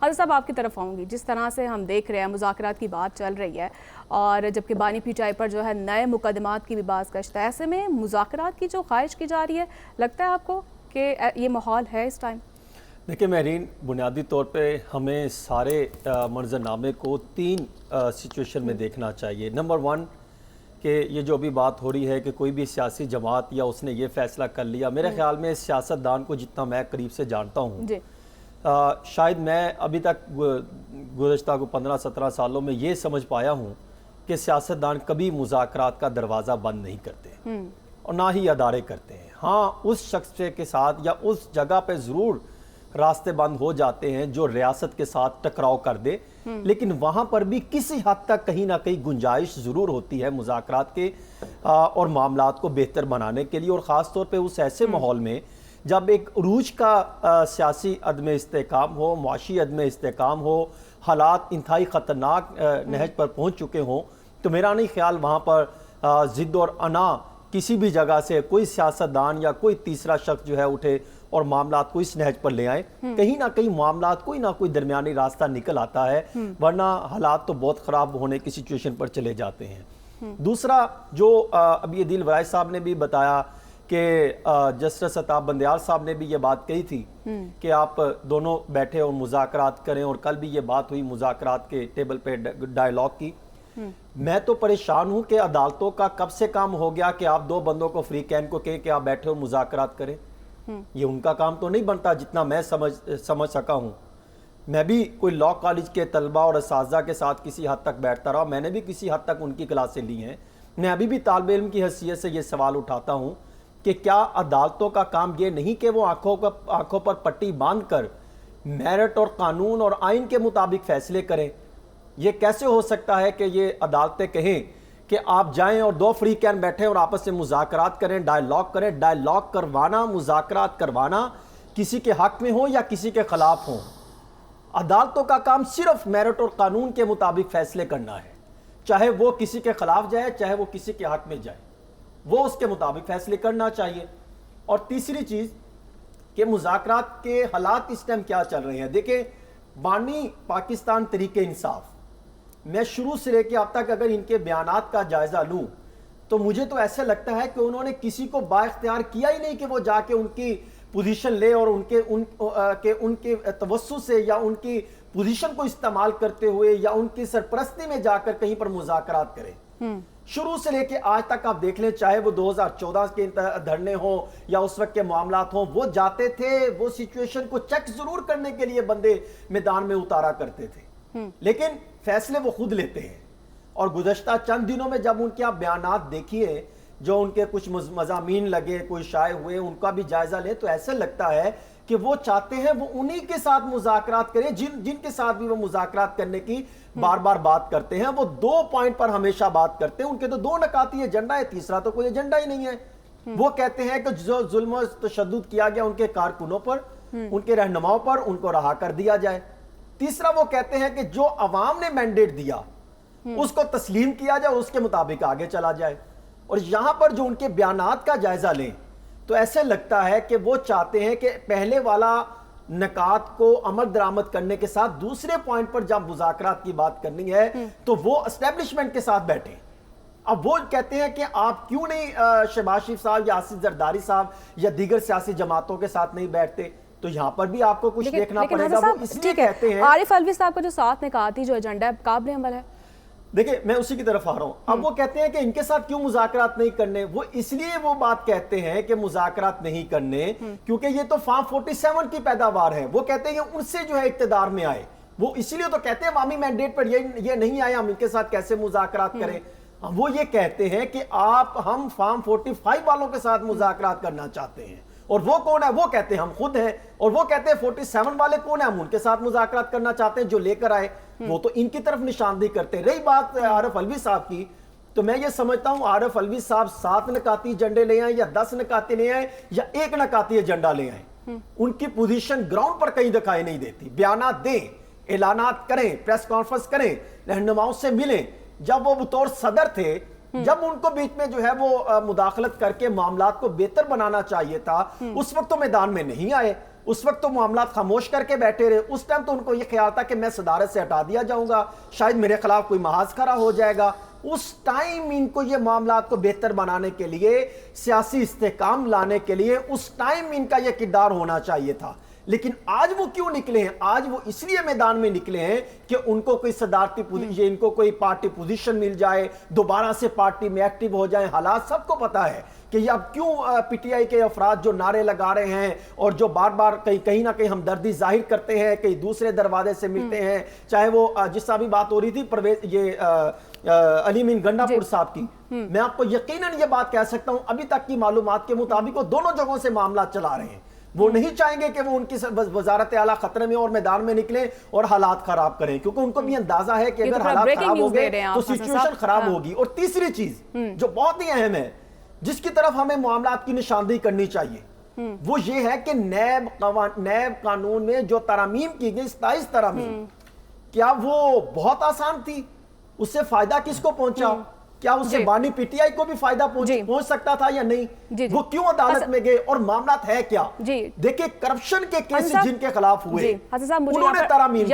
حضرت صاحب آپ کی طرف آؤں گی. جس طرح سے ہم دیکھ رہے ہیں مذاکرات کی بات چل رہی ہے اور جبکہ بانی پی ٹی آئی پر جو ہے نئے مقدمات کی بھی باز گشت ہے, ایسے میں مذاکرات کی جو خواہش کی جا رہی ہے, لگتا ہے آپ کو کہ یہ ماحول ہے اس ٹائم؟ دیکھیں مہرین, بنیادی طور پہ ہمیں سارے منظرنامے کو 3 سچویشن میں دیکھنا چاہیے. نمبر 1 کہ یہ جو ابھی بات ہو رہی ہے کہ کوئی بھی سیاسی جماعت یا اس نے یہ فیصلہ کر لیا, میرے خیال میں سیاستدان کو جتنا میں قریب سے جانتا ہوں, شاید میں ابھی تک گزشتہ کو 15-17 سالوں میں یہ سمجھ پایا ہوں کہ سیاستدان کبھی مذاکرات کا دروازہ بند نہیں کرتے اور نہ ہی ادارے کرتے ہیں. ہاں اس شخص کے ساتھ یا اس جگہ پہ ضرور راستے بند ہو جاتے ہیں جو ریاست کے ساتھ ٹکراؤ کر دے, لیکن وہاں پر بھی کسی حد تک کہیں نہ کہیں گنجائش ضرور ہوتی ہے مذاکرات کے اور معاملات کو بہتر بنانے کے لیے, اور خاص طور پہ اس ایسے ماحول میں جب ایک عروج کا سیاسی عدم استحکام ہو, معاشی عدم استحکام ہو, حالات انتہائی خطرناک نہج پر پہنچ چکے ہوں, تو میرا نہیں خیال وہاں پر ضد اور انا کسی بھی جگہ سے کوئی سیاستدان یا کوئی تیسرا شخص جو ہے اٹھے اور معاملات کو اس نہج پر لے آئیں. کہیں نہ کہیں معاملات کوئی نہ کوئی درمیانی راستہ نکل آتا ہے, ورنہ حالات تو بہت خراب ہونے کی سچویشن پر چلے جاتے ہیں. دوسرا جو ابھی عدیل ورائے صاحب نے بھی بتایا کہ جسٹس عطاف بندیال صاحب نے بھی یہ بات کہی تھی کہ آپ دونوں بیٹھے اور مذاکرات کریں, اور کل بھی یہ بات ہوئی مذاکرات کے ٹیبل پہ ڈائیلاگ کی. میں تو پریشان ہوں کہ عدالتوں کا کب سے کام ہو گیا کہ آپ 2 بندوں کو فریقین کو کہیں کہ آپ بیٹھے اور مذاکرات کریں. یہ ان کا کام تو نہیں بنتا جتنا میں سمجھ سکا ہوں. میں بھی کوئی لاء کالج کے طلبہ اور اساتذہ کے ساتھ کسی حد تک بیٹھتا رہا, میں نے بھی کسی حد تک ان کی کلاسیں لی ہیں. میں ابھی بھی طالب علم کی حیثیت سے یہ سوال اٹھاتا ہوں کہ کیا عدالتوں کا کام یہ نہیں کہ وہ آنکھوں پر پٹی باندھ کر میرٹ اور قانون اور آئین کے مطابق فیصلے کریں؟ یہ کیسے ہو سکتا ہے کہ یہ عدالتیں کہیں کہ آپ جائیں اور 2 فریقین بیٹھیں اور آپس میں مذاکرات کریں, ڈائیلاگ کریں. ڈائیلاگ کروانا, مذاکرات کروانا کسی کے حق میں ہو یا کسی کے خلاف ہو, عدالتوں کا کام صرف میرٹ اور قانون کے مطابق فیصلے کرنا ہے. چاہے وہ کسی کے خلاف جائے, چاہے وہ کسی کے حق میں جائے, وہ اس کے مطابق فیصلے کرنا چاہیے. اور تیسری چیز کہ مذاکرات کے حالات اس ٹائم کیا چل رہے ہیں. دیکھیں بانی پاکستان تحریک انصاف, میں شروع سے لے کے اب تک اگر ان کے بیانات کا جائزہ لوں تو مجھے تو ایسا لگتا ہے کہ انہوں نے کسی کو با اختیار کیا ہی نہیں کہ وہ جا کے ان کی پوزیشن لے اور ان کے توسط سے یا ان کی پوزیشن کو استعمال کرتے ہوئے یا ان کی سرپرستی میں جا کر کہیں پر مذاکرات کریں. شروع سے لے کے آج تک آپ دیکھ لیں, چاہے وہ 2014 کے دھرنے ہوں یا اس وقت کے معاملات ہوں, وہ جاتے تھے, وہ سچویشن کو چیک ضرور کرنے کے لیے بندے میدان میں اتارا کرتے تھے, لیکن فیصلے وہ خود لیتے ہیں. اور گزشتہ چند دنوں میں جب ان کے آپ بیانات دیکھیے, جو ان کے کچھ مضامین لگے, کوئی شائع ہوئے, ان کا بھی جائزہ لیں تو ایسا لگتا ہے کہ وہ چاہتے ہیں وہ انہی کے ساتھ مذاکرات کریں جن کے ساتھ بھی وہ مذاکرات کرنے کی بار بار بات کرتے ہیں. وہ 2 پوائنٹ پر ہمیشہ بات کرتے ہیں, ان کے تو 2 نکاتی ایجنڈا ہے, تیسرا تو کوئی ایجنڈا ہی نہیں ہے. وہ کہتے ہیں کہ جو ظلم و تشدد کیا گیا ان کے کارکنوں پر, ان کے رہنماؤں پر, ان کو رہا کر دیا جائے. تیسرا وہ کہتے ہیں کہ جو عوام نے مینڈیٹ دیا اس کو تسلیم کیا جائے, اس کے مطابق آگے چلا جائے. اور یہاں پر جو ان کے بیانات کا جائزہ لیں تو ایسے لگتا ہے کہ وہ چاہتے ہیں کہ پہلے والا نکات کو عمل درآمد کرنے کے ساتھ دوسرے پوائنٹ پر جب مذاکرات کی بات کرنی ہے تو وہ اسٹیبلشمنٹ کے ساتھ بیٹھیں. اب وہ کہتے ہیں کہ آپ کیوں نہیں شہباز شریف صاحب یا آصف زرداری صاحب یا دیگر سیاسی جماعتوں کے ساتھ نہیں بیٹھتے؟ تو یہاں پر بھی آپ کو کچھ دیکھنا پڑے گا. وہ اس لیے کہتے ہیں, عارف علوی صاحب کا جو ساتھ نکاتی جو ایجنڈا ہے قابل عمل ہے. دیکھیں میں اسی کی طرف آ رہا ہوں. اب وہ کہتے ہیں کہ ان کے ساتھ کیوں مذاکرات نہیں کرنے. وہ اس لیے وہ بات کہتے ہیں کہ مذاکرات نہیں کرنے کیونکہ یہ تو فارم 47 کی پیداوار ہے. وہ کہتے ہیں کہ ان سے جو ہے اقتدار میں آئے, وہ اس لیے تو کہتے ہیں عوامی مینڈیٹ پر یہ نہیں آئے, ہم ان کے ساتھ کیسے مذاکرات کریں. وہ یہ کہتے ہیں کہ ہم فارم 45 والوں کے ساتھ مذاکرات کرنا چاہتے ہیں. اور وہ کون ہے؟ وہ کہتے ہیں ہم خود ہیں. اور وہ کہتے ہیں 47 والے کون ہیں, ہم ان کے ساتھ مذاکرات کرنا چاہتے ہیں جو لے کر آئے. وہ تو ان کی طرف نشاندہی کرتے ہیں. رہی بات عارف علوی صاحب کی, تو میں یہ سمجھتا ہوں عارف علوی صاحب 7 نکاتی ایجنڈے لے آئیں یا 10 نکاتی لے آئیں یا 1 نکاتی ایجنڈا لے آئیں, ان کی پوزیشن گراؤنڈ پر کہیں دکھائی نہیں دیتی. بیانات دیں, اعلانات کریں, پریس کانفرنس کریں, رہنماؤں سے ملیں. جب وہ بطور صدر تھے, جب ان کو بیچ میں جو ہے وہ مداخلت کر کے معاملات کو بہتر بنانا چاہیے تھا, اس وقت تو میدان میں نہیں آئے. اس وقت تو معاملات خاموش کر کے بیٹھے رہے. اس ٹائم تو ان کو یہ خیال تھا کہ میں صدارت سے ہٹا دیا جاؤں گا, شاید میرے خلاف کوئی محاذ کھڑا ہو جائے گا. اس ٹائم ان کو یہ معاملات کو بہتر بنانے کے لیے, سیاسی استحکام لانے کے لیے اس ٹائم ان کا یہ کردار ہونا چاہیے تھا. لیکن آج وہ کیوں نکلے ہیں؟ آج وہ اس لیے میدان میں نکلے ہیں کہ ان کو کوئی صدارتی پوزیشن, ان کو کوئی پارٹی پوزیشن مل جائے, دوبارہ سے پارٹی میں ایکٹیو ہو جائیں. حالات سب کو پتا ہے کہ یہ اب کیوں پی ٹی آئی کے افراد جو نعرے لگا رہے ہیں اور جو بار بار کہیں نہ کہیں ہمدردی ظاہر کرتے ہیں, کہیں دوسرے دروازے سے ملتے ہیں, چاہے وہ جس طرح بھی بات ہو رہی تھی پرویز یہ علی امین گنڈا پور صاحب کی, میں آپ کو یقیناً یہ بات کہہ سکتا ہوں ابھی تک کی معلومات کے مطابق وہ دونوں جگہوں سے معاملات چلا رہے ہیں. وہ نہیں چاہیں گے کہ وہ ان کی وزارت اعلیٰ خطرے میں اور میدان میں نکلیں اور حالات خراب کریں, کیونکہ ان کو بھی اندازہ ہے کہ اگر حالات خراب ہو گئے تو سچویشن خراب ہوگی. اور تیسری چیز جو بہت ہی اہم ہے, جس کی طرف ہمیں معاملات کی نشاندہی کرنی چاہیے, وہ یہ ہے کہ نیب قانون میں جو ترامیم کی گئی 27 ترامیم, کیا وہ بہت آسان تھی؟ اس سے فائدہ کس کو پہنچا؟ کیا اس سے بانی پی ٹی آئی کو بھی فائدہ پہنچ سکتا تھا یا نہیں؟ وہ کیوں عدالت میں گئے اور معاملات ہے کیا؟ دیکھیں کرپشن کے کیس جن کے خلاف ہوئے انہوں نے ترامیم کی.